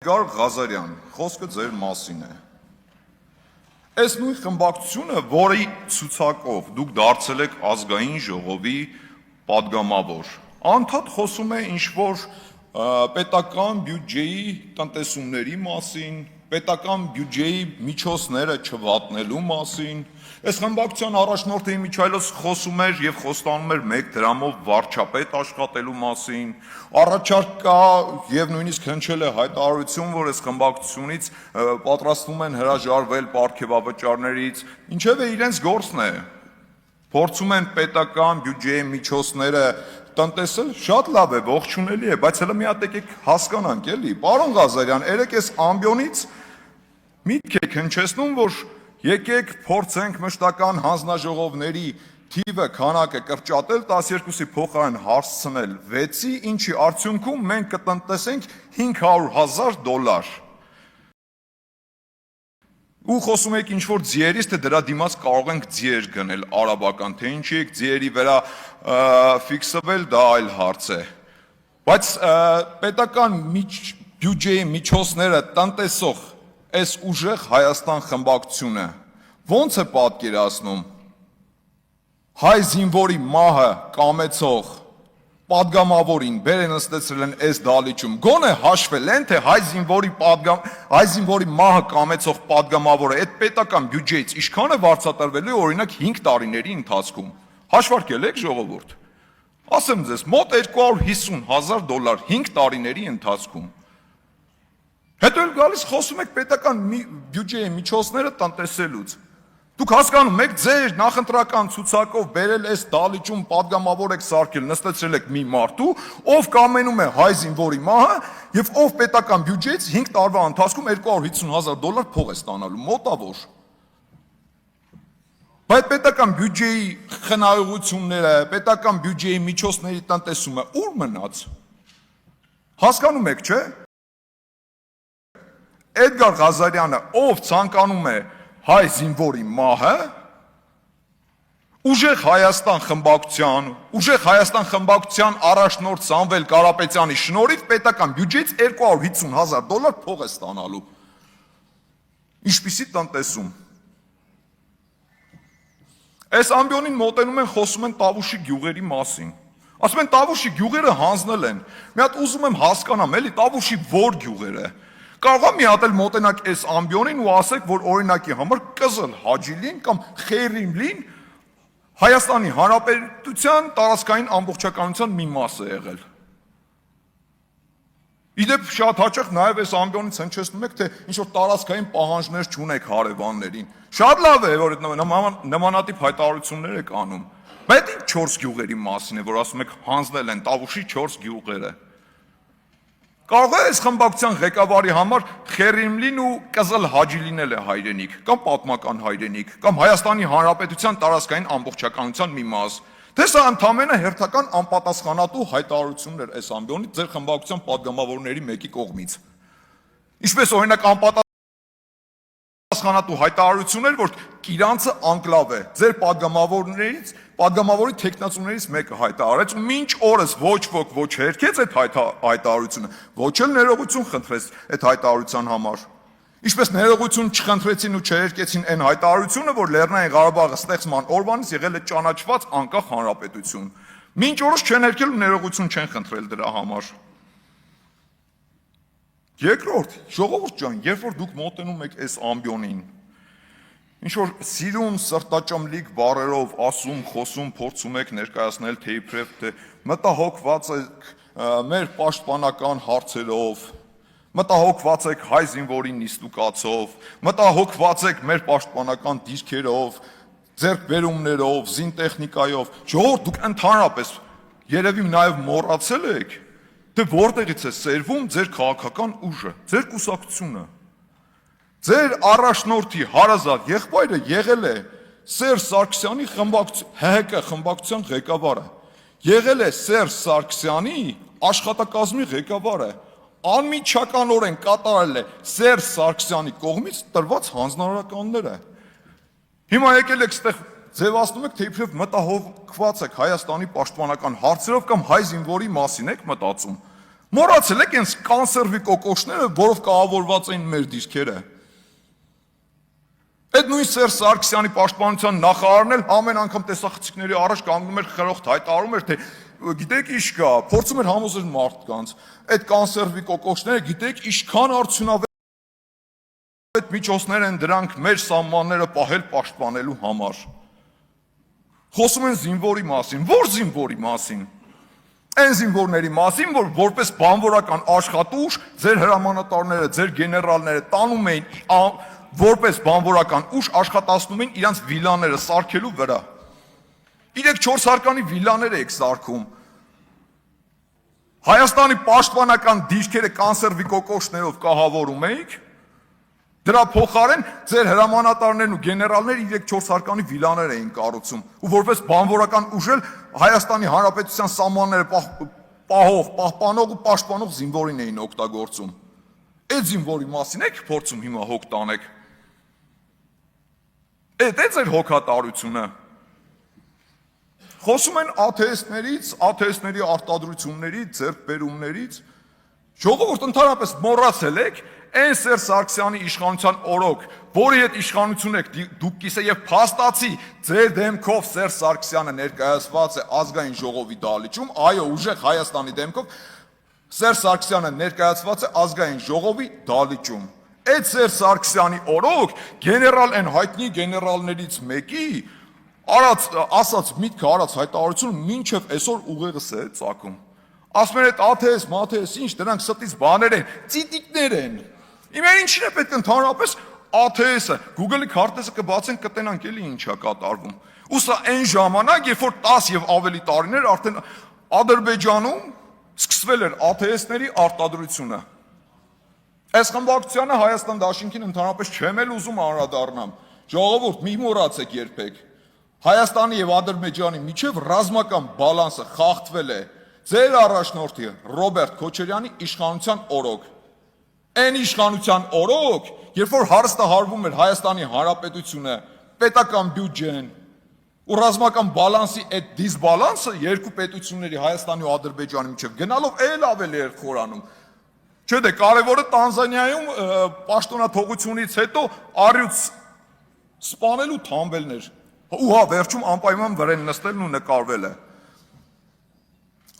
Էդգար Ղազարյան, խոսքը ձեր մասին է։ Այս նույն խմբակցությունը, որի ցուցակով դուք դարձել եք ազգային ժողովի պատգամավոր, անդադ խոսում է ինչ-որ պետական բյուջեի տնտեսումների մասին, պետական բյուջեի միջոցները չվատնելու մասին։ Այս խմբակցության առաջնորդը իմիջիայլոց խոսում էր եւ խոստանում էր 1 դրամով վարչապետ աշխատելու մասին, առաջարկ կա եւ նույնիսկ հնչել է հայտարարություն, որ այս խմբակցությունից պատրաստվում են հրաժարվել պարգևավճարներից, ինչեւէ իրենց գործն է։ Փորձում են պետական բյուջեի միջոցները տնտեսել, շատ լավ է, ողջունելի է, բայց հələ մի հատ եկեք հասկանանք, էլի, պարոն Ղազարյան, երեք այս ամբիոնից միտք եք հնչեցնում, որ եկեք փորձենք մշտական հանձնաժողովների թիվը, քանակը կրճատել 12-ի փոխարեն հասցնել 6-ի, ինչի արդյունքում մենք կտնտեսենք $500,000։ Ու խոսում եք ինչ-որ ձիերից, թե դրա դիմաց կարող ենք ձիեր գնել արաբական, թե ինչի եք ձիերի վրա ֆիքսվել, դա այլ հարց է։ Բայց պետական բյուջեի միջոցները տնտեսող այս ուժեղ Հայաստան խմբակցությունը ո՞նց է պատկերացնում հայ զինվորի մահը կամեցող պատգամավորին բեր են նստեցրել են այս դալիճում, գոնե հաշվել են, թե հայ զինվորի մահը կամեցող պատգամավորը այդ պետական բյուջեից ինչքան է վարձատրվելու օրինակ 5 տարիների ընթացքում, հաշվարկել եք ժողովուրդ, ասեմ ձեզ, մոտ $250,000 5 տարիների ընթացքում, հետո էլ գալիս խոսում եք պետական բյուջեի միջոցները տնտեսելուց, դուք հասկանում եք ձեր նախընտրական ցուցակով բերել այս դալիճում պատգամավոր եք սարքել, նստեցրել եք մի մարդու, ով կամենում է հայ զինվորի մահը եւ ով պետական բյուջեից 5 տարվա ընթացքում $250,000 փող է ստանալու, մոտավոր։ Բայց պետական բյուջեի խնայողությունները, պետական բյուջեի միջոցների տնտեսումը ուր մնաց։ Հասկանում եք, չէ՞։ Էդգար Ղազարյանը, ով ցանկանում է հայ զինվորի մահը, ուժեղ Հայաստան խմբակցության առաջնորդ Սամվել Կարապետյանի շնորհիվ պետական բյուջեից $250,000 փող է ստանալու։ Ինչպիսի տնտեսում։ Այս ամբիոնին մոտենում են, խոսում են Տավուշի գյուղերի մասին։ Ասում են Տավուշի գյուղերը հանձնել են։ Մի հատ ուզում եմ հասկանամ, էլի Տավուշի ո՞ր գյուղերը։ Կարող է մի հատ էլ մոտենաք այս ամբիոնին ու ասեք, որ օրինակի համար Կզլ Հաջիլին կամ Խեյրիմլին Հայաստանի Հանրապետության տարածքային ամբողջականության մի մաս է եղել։ Իդեպ շատ հաճախ նաև այս ամբիոնից հնչեցնում եք, թե ինչ-որ տարածքային պահանջներ չունեք հարևաններին։ Շատ լավ է, որ նմանատիպ հայտարարություններ եք անում։ Բայց ինչ 4 գյուղերի մասին է, որ ասում եք հանձնել են Տավուշի 4 գյուղերը։ Կարող է այս խմբակցության ղեկավարի համար Խեյրիմլին ու Կզլ Հաջիլին էլ է հայրենիք, կամ պատմական հայրենիք, կամ Հայաստանի Հանրապետության տարածքային ամբողջականության մի մաս, թե սա ընդամենը հերթական անպատասխանատու հայտարարությունն էր այս ամբիոնից ձեր խմբակցության պատգամավորների մեկի կողմից։ Ինչպես օրինակ անպատասխանատու հայտարարություններ, որ Կիրանցը անկլավ է, ձեր պատգամավորի թեկնածուներից մեկը հայտարարեց ու մինչ օրս ոչ ոք ոչ հերքեց այդ հայտարարությունը, ոչ էլ ներողություն խնդրեց այդ հայտարարության համար։ Ինչպես ներողություն չխնդրեցին ու չհերքեցին այն հայտարարությունը, որ Լեռնային Ղարաբաղը ստեղծման օրվանից եղել է ճանաչված անկախ հանրապետություն։ Մինչ օրս չեն հերքել ու ներողություն չեն խնդրել դրա համար։ Երկրորդ, ժողովուրդ ջան, երբ որ դուք մոտենում եք այս ամբիոնին, ինչ-որ սիրուն սրտաճմլիկ բառերով ասում, խոսում, փորձում եք ներկայացնել, թե իբրև թե մտահոգված եք մեր պաշտպանական հարցերով, մտահոգված եք հայ զինվորի նիստուկացով, մտահոգված եք մեր պաշտպանական դիրքերով, ձեռքբերումներով, զինտեխնիկայով, ժողովուրդ դուք ընդհանրապես երևի նաև մոռացել եք, թե որտեղից է սերվում ձեր քաղաքական ուժը, ձեր կուսակցությունը։ Ձեր առաջնորդի հարազատ եղբայրը եղել է Սերժ Սարգսյանի ՀՀԿ խմբակցության ղեկավարը, եղել է Սերժ Սարգսյանի աշխատակազմի ղեկավարը, անմիջականորեն կատարել է Սերժ Սարգսյանի կողմից տրված հանձնարարականները։ Հիմա եկել եք ստեղ ձևացնում եք, թե իբրև մտահոգված եք Հայաստանի պաշտպանական հարցերով կամ հայ զինվորի մասին եք մտածում։ Մոռացել եք այս կանսերվի կոկոշները, որով կահավորված էին մեր դիրքերը։ Այդ նույն Սերժ Սարգսյանի պաշտպանության նախարարն էլ ամեն անգամ տեսախցիկների առաջ կանգնում էր խրոխտ հայտարարում էր, թե գիտեք ինչ կա, փորձում էր համոզել մարդկանց, այդ կանսերվի կոկոշները գիտեք ինչքան արդյունավետ միջոցներ են դրանք մեր սահմանները պահել պաշտպանելու համար։ Խոսում են զինվորի մասին, ո՞ր զինվորի մասին։ Այն զինվորների մասին, որ որպես բանվորական աշխատուժ ձեր հրամանատարները, ձեր գեներալները տանում էին որպես բանվորական ուժ աշխատացնում էին իրանց վիլաները սարքելու վրա։ 3-4 հարկանի վիլաներ եք սարքում։ Հայաստանի պաշտպանական դիրքերը կանսերվի կոկոշներով կահավորում էիք, դրա փոխարեն ձեր հրամանատարներն ու գեներալները 3-4 հարկանի վիլաներ էին կառուցում ու որպես բանվորական ուժ էլ Հայաստանի Հանրապետության սահմանները պահպանող ու պաշտպանող զինվորին էին օգտագործում։ Այդ զինվորի մասին եք փորձում հիմա հոգ տանեք։ Այդ է ձեր հոգատարությունը։ Խոսում են աթեիստներից, աթեիստների արտադրություններից, ձեռքբերումներից։ Ժողովուրդ ընդհանրապես մոռացել եք այն Սերժ Սարգսյանի իշխանության օրոք, որի հետ իշխանություն եք դուք կիսե եւ փաստացի ձեր դեմքով Սերժ Սարգսյանը ներկայացված է ազգային ժողովի դահլիճում, այո, ուժեղ Հայաստանի դեմքով Սերժ Սարգսյանը ներկայացված է ազգային ժողովի դահլիճում։ Այդ Սերժ Սարգսյանի օրոք գեներալ են հայտնի գեներալներից մեկի ասած միտքը արած հայտարարությունը մինչև այսօր ուղեղս է ծակում։ Ասում են այդ աթեիստ, մաթեիստ, ինչ դրանք ստից բաներ են, ծիտիկներ են։ Իմը ինչին է պետք ընդհանրապես աթեիսը, Google-ի քարտեզը կբացեն կտենանք էլի ինչա կատարվում։ Ու սա այն ժամանակ, երբ որ 10 եւ ավելի տարիներ արդեն Ադրբեջանում սկսվել էր աթեիստների արտադրությունը։ Այս խմբակցությանը Հայաստան Դաշինքին ընդհանրապես չեմ էլ ուզում անդրադառնամ։ Ժողովուրդ, մի մոռացեք երբեք։ Հայաստանի եւ Ադրբեջանի միջև ռազմական բալանսը խախտվել է ձեր առաջնորդի Ռոբերտ Քոչարյանի իշխանության օրոք։ Այն իշխանության օրոք, երբ որ հարստահարվում էր Հայաստանի Հանրապետությունը, պետական բյուջեն ու ռազմական բալանսի այդ դիսբալանսը երկու պետությունների Հայաստանի ու Ադրբեջանի միջև գնալով էլ ավելի էր խորանում։ Չէ՞ դե կարևորը Տանզանիայում պաշտոնաթողությունից հետո առյուծ սպանելու թամբելներ։ Ու հա, վերջում անպայման վրեն նստելն ու նկարվելը։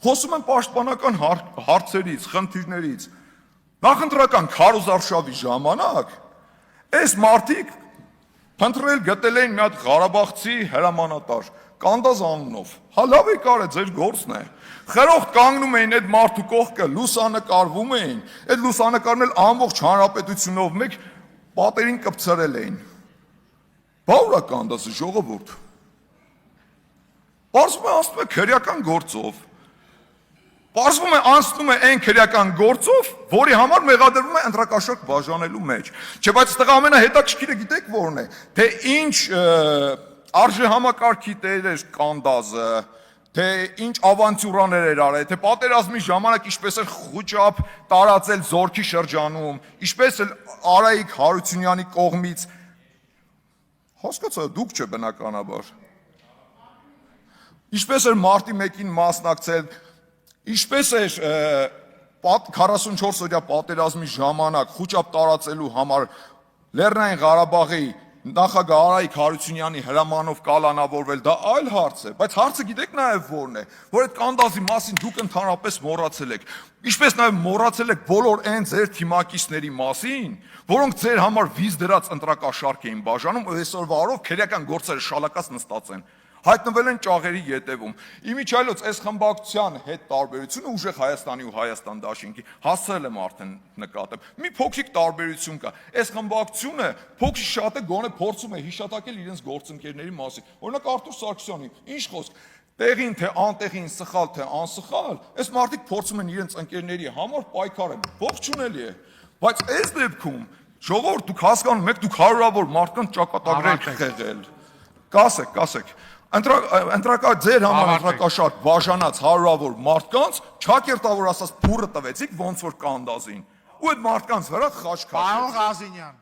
Խոսում են պաշտպանական հարցերից, խնդիրներից։ Նախընտրական քարոզարշավի ժամանակ այս մարդիկ փնտրել գտել էին մի հատ Ղարաբաղցի հրամանատար Կանդազ անունով։ Հա լավ է կարը ձեր գործն է։ Խրոխտ կանգնում էին այդ մարդու կողքը, լուսանկարվում էին։ Այդ լուսանկարն էլ ամբողջ հանրապետությունով մեկ պատերին կպցրել էին։ Բա ուրա Կանդազը ժողովուրդ։ Պարզվում է անցնում է քրեական գործով։ Պարզվում է անցնում է այն քրեական գործով, որի համար մեղադրվում է ընտրակաշառք բաժանելու մեջ։ Չէ, բայց այստեղ ամենահետաքրքիրը գիտեք որն է, թե ինչ արժեհամակարգի տեր էր Կանդազը, թե ինչ ավանտյուրաներ էր արել, թե պատերազմի ժամանակ ինչպես էր խուճապ տարածել Զորքի շրջանում, ինչպես էլ Արայիկ Հարությունյանի կողմից հասկացա դուք չէ բնականաբար։ Ինչպես էր մարտի 1-ին մասնակցել, ինչպես էր 44 օրյա պատերազմի ժամանակ խուճապ տարածելու համար Լեռնային Ղարաբաղի նախագահ Արայիկ Հարությունյանի հրամանով կալանավորվել, դա այլ հարց է, բայց հարցը գիտեք նաև որն է, որ այդ Կանդազի մասին դուք ընդհանրապես մոռացել եք, ինչպես նաև մոռացել եք բոլոր այն ձեր թիմակիցների մասին, որոնք ձեր համար վիզ դրած ընտրակաշառք էին բաժանում, ու այսօրվա օրով քրեական գործերը շալակած նստած են, հայտնվել են ճաղերի ետևում։ Իմիջիայլոց այս խմբակցության հետ տարբերությունը ուժեղ Հայաստանի ու Հայաստան Դաշինքի հասցրել եմ արդեն նկատեմ։ Մի փոքրիկ տարբերություն կա։ Այս խմբակցությունը փոքր շատը գոնե փորձում է հիշատակել իրենց գործընկերների մասին։ Օրինակ Արտուր Սարգսյանի, ինչ խոսք, տեղին թե անտեղին, սխալ թե անսխալ, այս մարդիկ փորձում են իրենց ընկերների համար պայքարել։ Ողջունելի է։ Բայց այս դեպքում ժողովուրդ դուք հասկանում եք, դուք հարյուրավոր մարդկանց ճակատագրեր եք խեղել։ Կասեք Ընտրական ձեր համար ընտրակաշառք բաժանած հարյուրավոր մարդկանց չակերտավոր ասած փուրը տվեցիք ոնց որ Կանդազին։ Ու այդ մարդկանց վրա խաչ քաշեցիք։ Պարոն Ղազինյան